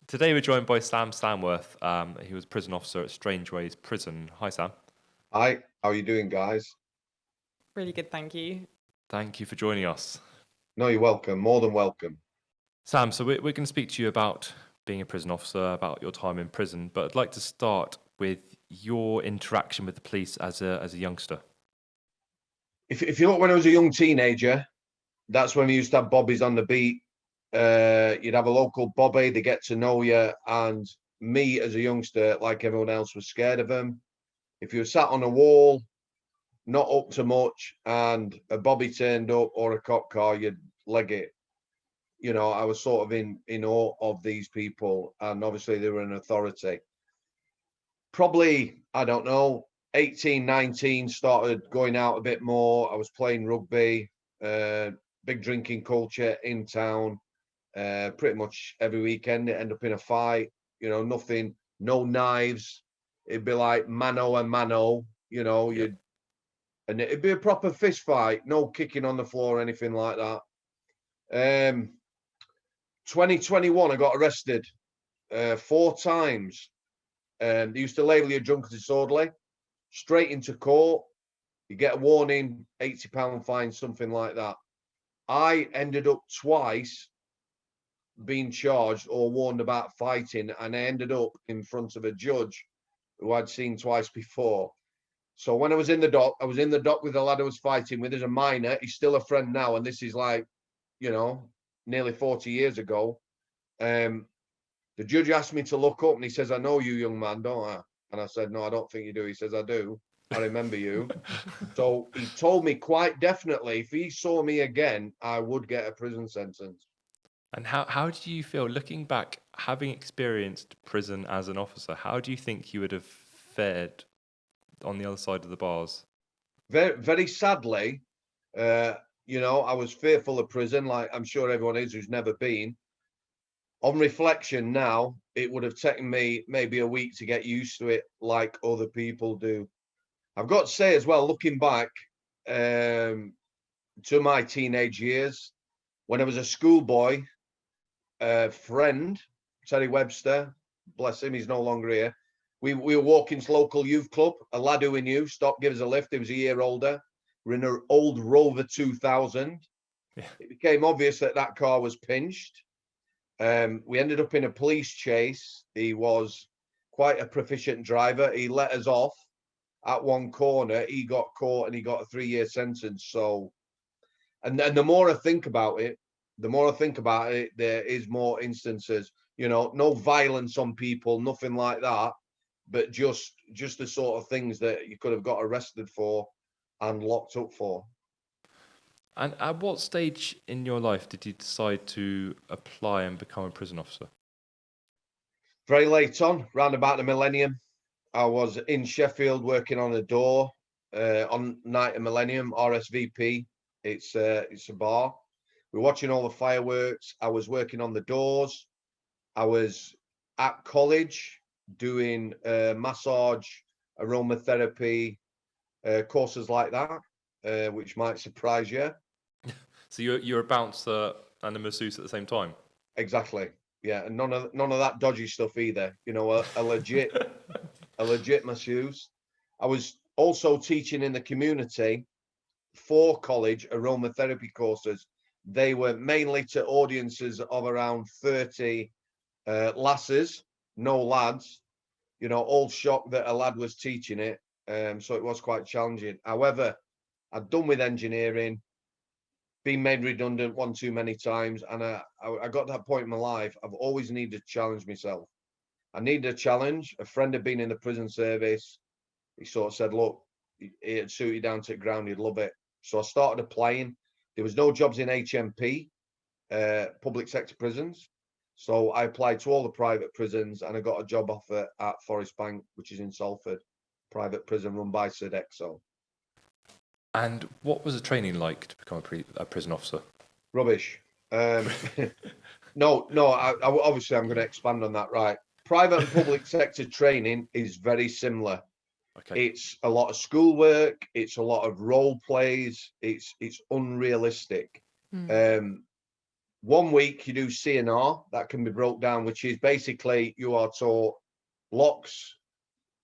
Today we're joined by Sam Samworth. He was a prison officer at Strangeways Prison. Hi, Sam. Hi, how are you doing, guys? Really good, thank you. Thank you for joining us. No, you're welcome. More than welcome. Sam, so we're going to speak to you about being a prison officer, about your time in prison, but I'd like to start with your interaction with the police as a youngster. If you look, when I was a young teenager, that's when we used to have bobbies on the beat. You'd have a local bobby, they get to know you, and me as a youngster, like everyone else, was scared of them. If you were sat on a wall, not up to much, and a bobby turned up or a cop car, you'd leg it. I was sort of in awe of these people, and obviously they were an authority. Probably, I don't know, 18, 19, started going out a bit more. I was playing rugby, big drinking culture in town. Pretty much every weekend it ended up in a fight. Nothing, no knives. It'd be like mano and mano. Yep. And it'd be a proper fist fight, no kicking on the floor or anything like that. 2021, I got arrested 4 times. They used to label you drunk and disorderly, straight into court. You get a warning, £80 fine, something like that. I ended up twice being charged or warned about fighting, and I ended up in front of a judge who I'd seen twice before. So when I was in the dock, with the lad I was fighting with as a minor. He's still a friend now, and this is like, nearly 40 years ago. The judge asked me to look up, and he says, "I know you, young man, don't I?" And I said, "No, I don't think you do." He says, "I do. I remember you." So he told me quite definitely if he saw me again, I would get a prison sentence. And how do you feel, looking back, having experienced prison as an officer, how do you think you would have fared on the other side of the bars? Very, very sadly, I was fearful of prison, like I'm sure everyone is who's never been. On reflection now, it would have taken me maybe a week to get used to it like other people do. I've got to say as well, looking back to my teenage years, when I was a schoolboy, a friend, Terry Webster, bless him, he's no longer here. We were walking to local youth club. A lad who we knew stopped, give us a lift. He was a year older. We're in an old Rover 2000. Yeah. It became obvious that car was pinched. We ended up in a police chase. He was quite a proficient driver. He let us off at one corner. He got caught and he got a 3-year sentence. So, and the more I think about it, there is more instances, no violence on people, nothing like that, but just the sort of things that you could have got arrested for and locked up for. And at what stage in your life did you decide to apply and become a prison officer? Very late on, round about the millennium. I was in Sheffield working on a door on night of millennium, RSVP. It's a bar. We're watching all the fireworks. I was working on the doors. I was at college doing massage, aromatherapy, courses like that, which might surprise you. So you're a bouncer and a masseuse at the same time? Exactly. Yeah, and none of that dodgy stuff either. A legit masseuse. I was also teaching in the community for college aromatherapy courses. They were mainly to audiences of around 30 lasses, no lads. All shocked that a lad was teaching it. So it was quite challenging. However, I'd done with engineering, been made redundant one too many times, and I got to that point in my life. I've always needed to challenge myself. I needed a challenge. A friend had been in the prison service. He sort of said, "Look, it'd suit you down to the ground. You'd love it." So I started applying. There was no jobs in HMP, public sector prisons. So I applied to all the private prisons, and I got a job offer at Forest Bank, which is in Salford, private prison run by Sodexo. And what was the training like to become a prison officer? Rubbish. No, obviously I'm going to expand on that. Right. Private and public sector training is very similar. Okay. It's a lot of schoolwork. It's a lot of role plays. It's unrealistic. 1 week you do CNR, that can be broke down, which is basically you are taught locks,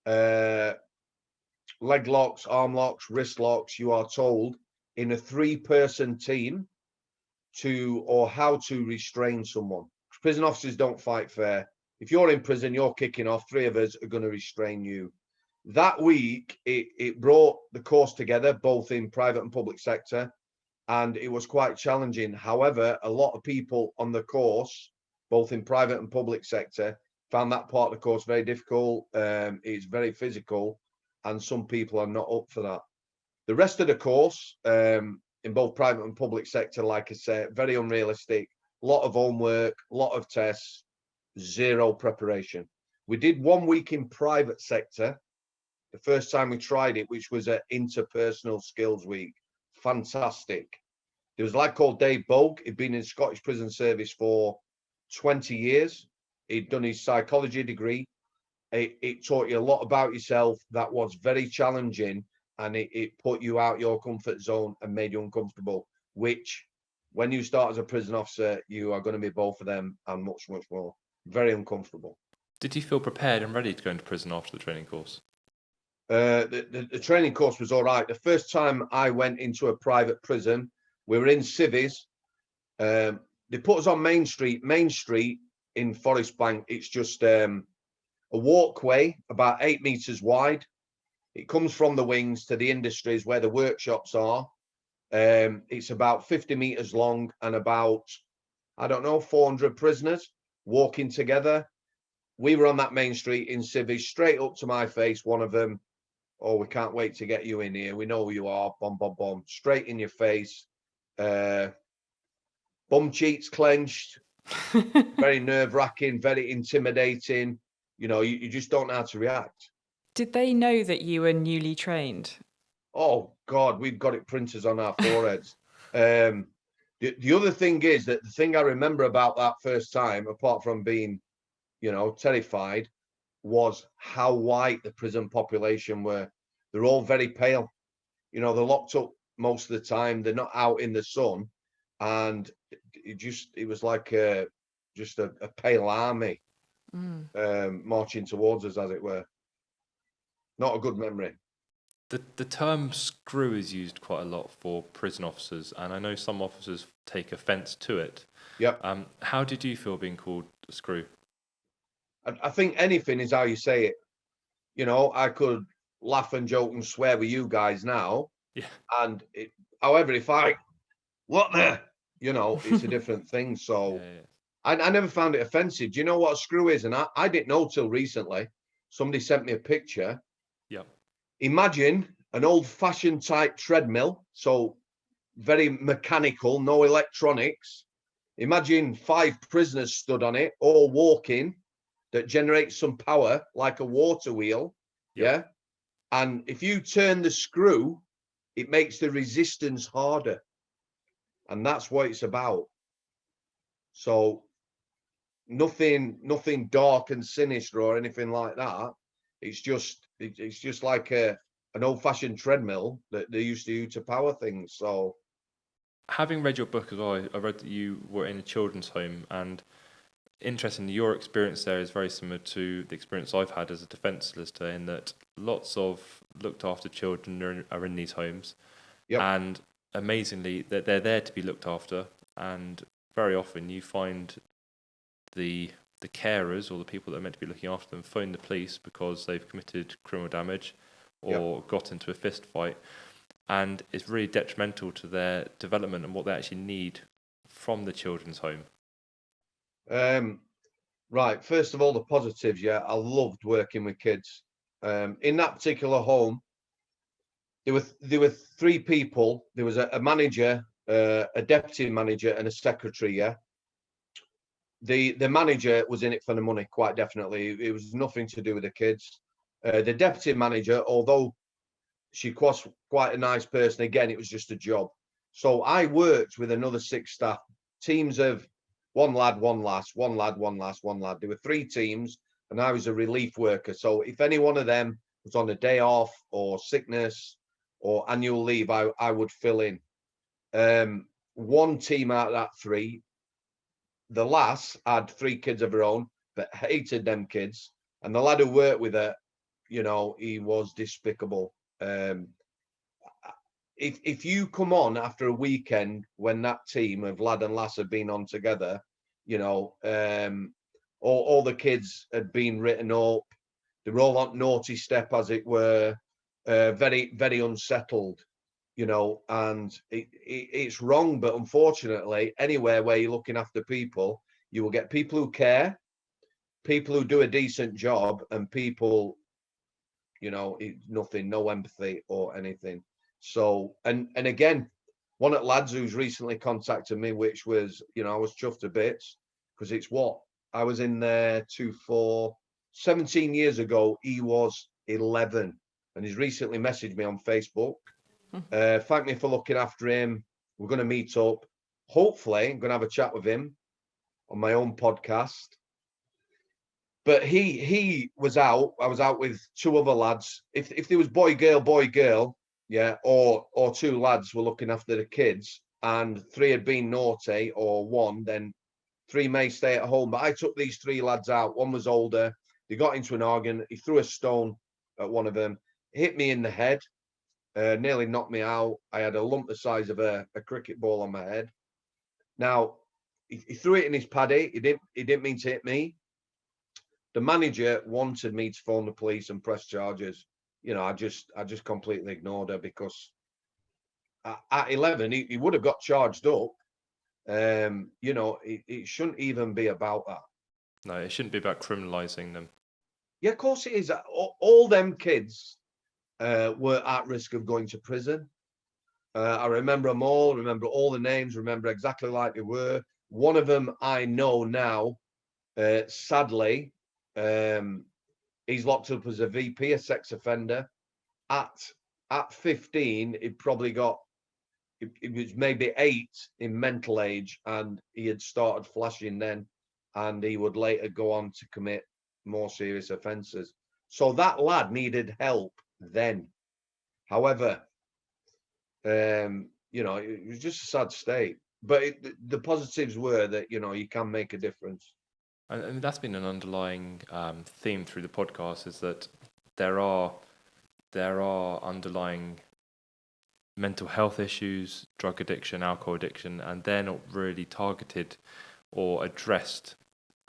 leg locks, arm locks, wrist locks. You are told in a 3-person team how to restrain someone. Prison officers don't fight fair. If you're in prison, you're kicking off, 3 of us are going to restrain you. That week, it brought the course together, both in private and public sector, and it was quite challenging. However, a lot of people on the course, both in private and public sector, found that part of the course very difficult. It's very physical, and some people are not up for that. The rest of the course, in both private and public sector, like I said, very unrealistic, a lot of homework, a lot of tests, 0 preparation. We did 1 week in private sector, the first time we tried it, which was an interpersonal skills week. Fantastic. There was a lad called Dave Bogue. He'd been in Scottish Prison Service for 20 years. He'd done his psychology degree. It taught you a lot about yourself. That was very challenging, and it put you out your comfort zone and made you uncomfortable, which when you start as a prison officer, you are going to be both of them and much, much more. Very uncomfortable. Did you feel prepared and ready to go into prison after the training course? The training course was all right. The first time I went into a private prison, we were in Civvies. They put us on Main Street. Main Street in Forest Bank, it's just a walkway about 8 meters wide. It comes from the wings to the industries where the workshops are. It's about 50 meters long and about, 400 prisoners walking together. We were on that Main Street in Civvies, straight up to my face, one of them, "Oh, we can't wait to get you in here. We know who you are." Bomb, bomb, bomb. Straight in your face. Bum cheeks clenched. Very nerve-wracking, very intimidating. You just don't know how to react. Did they know that you were newly trained? Oh, God, we've got it printers on our foreheads. The other thing is that the thing I remember about that first time, apart from being, terrified, was how white the prison population were. They're all very pale. They're locked up most of the time. They're not out in the sun. And it was like just a pale army marching towards us, as it were. Not a good memory. The term screw is used quite a lot for prison officers, and I know some officers take offence to it. Yep. How did you feel being called a screw? I think anything is how you say it. I could laugh and joke and swear with you guys now. Yeah. And however, if what the, it's a different thing. So Yeah. I never found it offensive. Do you know what a screw is? And I didn't know till recently. Somebody sent me a picture. Yeah. Imagine an old-fashioned type treadmill, so very mechanical, no electronics. Imagine 5 prisoners stood on it, all walking, that generates some power like a water wheel. Yeah. And if you turn the screw, it makes the resistance harder. And that's what it's about. So nothing dark and sinister or anything like that. It's just like an old-fashioned treadmill that they used to use to power things. So, having read your book as well, I read that you were in a children's home, and interestingly, your experience there is very similar to the experience I've had as a defence solicitor, in that lots of looked after children are in these homes. Yep. And amazingly, they're there to be looked after, and very often you find the carers or the people that are meant to be looking after them phone the police because they've committed criminal damage or got into a fist fight, and it's really detrimental to their development and what they actually need from the children's home. Right. First of all, the positives. Yeah, I loved working with kids. In that particular home, there were 3 people. There was a manager, a deputy manager, and a secretary. Yeah. The manager was in it for the money, quite definitely. It was nothing to do with the kids. The deputy manager, although she was quite a nice person, again, it was just a job. So I worked with another 6 staff, teams of 1 lad, 1 lass, 1 lad, 1 lass, 1 lad. There were 3 teams, and I was a relief worker. So if any one of them was on a day off or sickness or annual leave, I would fill in. 1 team out of that 3 the lass had 3 kids of her own, but hated them kids. And the lad who worked with her, you know, he was despicable. If you come on after a weekend when that team of lad and lass had been on together, you know, all the kids had been written up. They were all on naughty step, as it were, very, very unsettled, you know, and it's wrong. But unfortunately, anywhere where you're looking after people, you will get people who care, people who do a decent job, and people, you know, nothing, no empathy or anything. So, and again, one of the lads who's recently contacted me, which was, you know, I was chuffed to bits, because it's what I was in there 17 years ago. He was 11, and he's recently messaged me on Facebook. Thank me for looking after him. We're going to meet up. Hopefully, I'm going to have a chat with him on my own podcast. But he was out. I was out with 2 other lads. If there was boy, girl, yeah, or 2 lads were looking after the kids, and 3 had been naughty, or 1, then 3 may stay at home. But I took these 3 lads out. One was older. They got into an argument. He threw a stone at one of them, hit me in the head, nearly knocked me out. I had a lump the size of a cricket ball on my head. Now, he threw it in his paddy. He didn't mean to hit me. The manager wanted me to phone the police and press charges. You know, I just completely ignored her, because at 11 he would have got charged up. You know, it shouldn't even be about that. No, it shouldn't be about criminalising them. Yeah, of course it is. All them kids were at risk of going to prison. I remember them all, remember all the names, remember exactly like they were. One of them I know now, sadly, he's locked up as a VP, a sex offender. At 15, he'd probably got, it was maybe 8 in mental age, and he had started flashing then, and he would later go on to commit more serious offences. So that lad needed help then. However, you know, it was just a sad state. But the positives were that, you know, you can make a difference. And that's been an underlying theme through the podcast, is that there are underlying mental health issues, drug addiction, alcohol addiction, and they're not really targeted or addressed.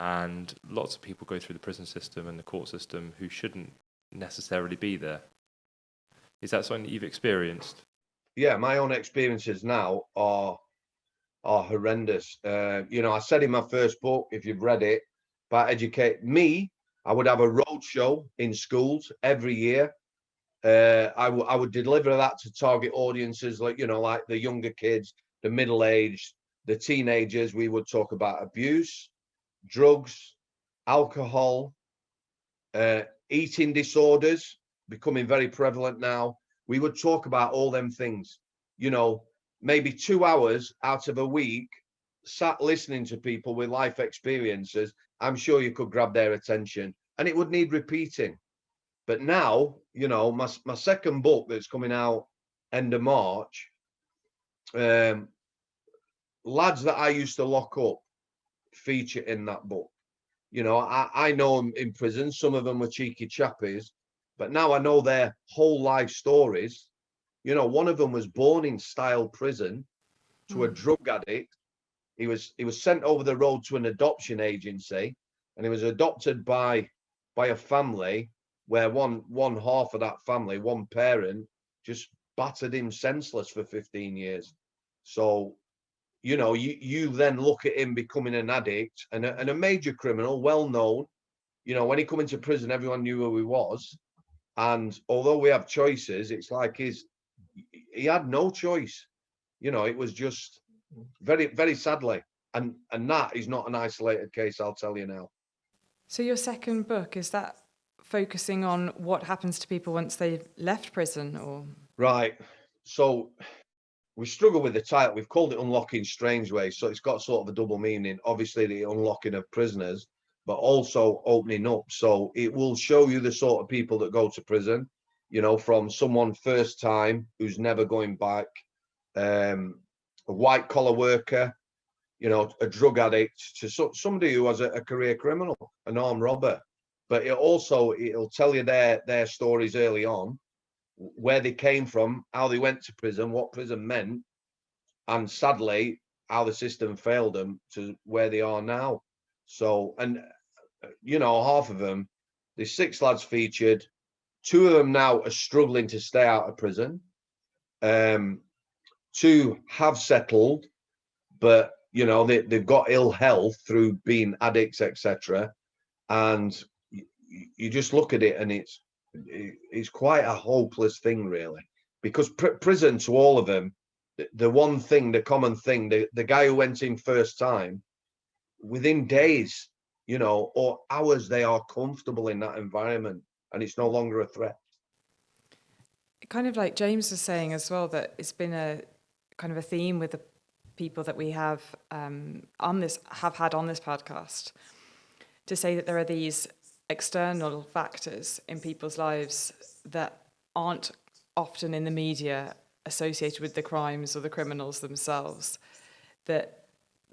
And lots of people go through the prison system and the court system who shouldn't necessarily be there. Is that something that you've experienced? Yeah, my own experiences now are horrendous. You know, I said in my first book, if you've read it, about educate me, I would have a road show in schools every year. I would deliver that to target audiences, like, you know, like the younger kids, the middle-aged, the teenagers. We would talk about abuse, drugs, alcohol, eating disorders, becoming very prevalent now. We would talk about all them things, you know, maybe 2 hours out of a week, sat listening to people with life experiences. I'm sure you could grab their attention, and it would need repeating. But now, you know, my second book that's coming out end of March, lads that I used to lock up feature in that book. You know, I know them in prison. Some of them were cheeky chappies, but now I know their whole life stories. You know, one of them was born in style prison to a drug addict. He was sent over the road to an adoption agency, and he was adopted by a family where one half of that family, one parent, just battered him senseless for 15 years. So, you know, you then look at him becoming an addict and a major criminal, well known. You know, when he come into prison, everyone knew who he was. And although we have choices, it's like he had no choice. You know, it was just very, very sadly. And that is not an isolated case, I'll tell you now. So your second book, is that focusing on what happens to people once they've left prison, or? Right. So we struggle with the title. We've called it Unlocking Strange Ways. So it's got sort of a double meaning. Obviously, the unlocking of prisoners, but also opening up. So it will show you the sort of people that go to prison, you know, from someone first time who's never going back, a white collar worker, you know, a drug addict to somebody who was a career criminal, an armed robber. But it'll tell you their stories early on, where they came from, how they went to prison, what prison meant, and sadly, how the system failed them to where they are now. So, and you know, half of them, there's 6 lads featured. 2 of them now are struggling to stay out of prison. 2 have settled, but you know they've got ill health through being addicts, etc. And you just look at it, and it's quite a hopeless thing, really, because prison to all of them, the one thing, the common thing, the guy who went in first time, within days, you know, or hours, they are comfortable in that environment, and it's no longer a threat. Kind of like James was saying as well, that it's been a kind of a theme with the people that we have had on this podcast, to say that there are these external factors in people's lives that aren't often in the media associated with the crimes or the criminals themselves, that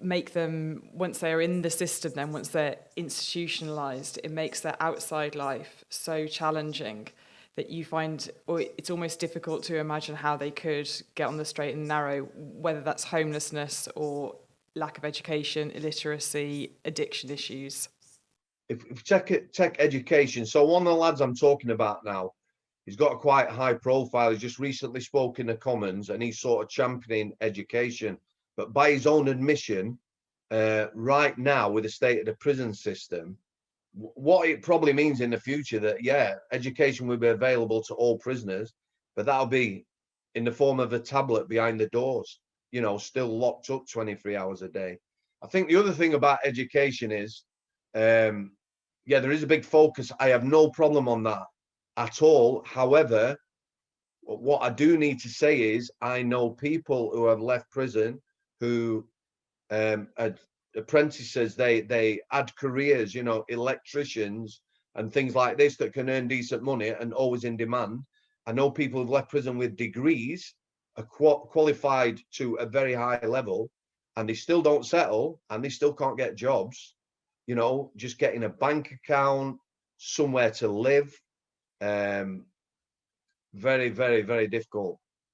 make them, once they're in the system, then once they're institutionalized, it makes their outside life so challenging that you find, or it's almost difficult to imagine how they could get on the straight and narrow, whether that's homelessness or lack of education, illiteracy, addiction issues. If you take education, so one of the lads I'm talking about now, he's got a quite high profile. He's just recently spoke in the Commons, and he's sort of championing education. But by his own admission, right now, with the state of the prison system, what it probably means in the future, that yeah, education will be available to all prisoners, but that'll be in the form of a tablet behind the doors, you know, still locked up 23 hours a day. I think the other thing about education is, yeah, there is a big focus. I have no problem on that at all. However, what I do need to say is, I know people who have left prison who apprentices, they add careers, you know, electricians and things like this that can earn decent money and always in demand. I know people who've left prison with degrees, are qualified to a very high level, and they still don't settle, and they still can't get jobs, you know, just getting a bank account, somewhere to live. Very, very, very difficult.